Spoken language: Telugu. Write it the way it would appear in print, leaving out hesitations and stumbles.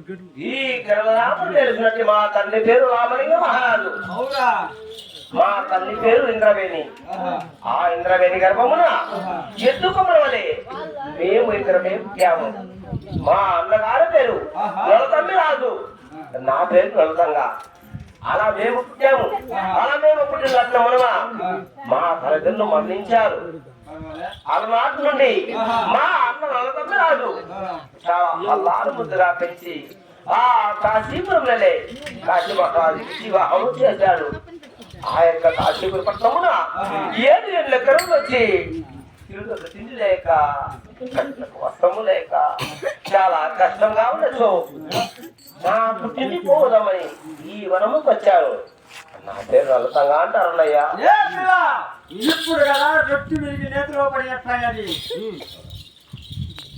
ఈ గర్భరాముడు తెలిసినట్టు మా తండ్రి పేరు రామలింగ మహారాజు, మా తల్లి పేరు ఇంద్రవేణి. ఆ ఇంద్రవేణి గర్భమున ఎత్తుకొమ్మల వలె మేము ఇద్దరమే పుట్టాము. మా అన్నగారి పేరు నలతమ్మి రాజు, నా పేరు నలతంగా. అలా మేము పుట్టాము. అలా మేము పుట్టిన లగ్నమున మా తల్లిదండ్రులు మరణించారు. అలనాటి నుండి మా అన్న నలతమ్మి రాజు చాలా అల్లారు ముద్దుగా పెంచి ఆ కాశీపురంలోనే కాశీ మహారాజు వివాహం చేశాడు. ఆ యొక్క కాశీపుర పట్టణమున 7 ఏళ్ళ కరువులు వచ్చి తిండి లేక వస్త్రము లేక చాలా కష్టంగా ఉండొచ్చు. నా పుట్టింది పోదామని ఈ వనముకు వచ్చారు. నా పేరు లలితంగా అంటారు అన్నయ్య. ఇప్పుడు కదా రొట్టు విరిగి నేతలో పడినట్లయినది.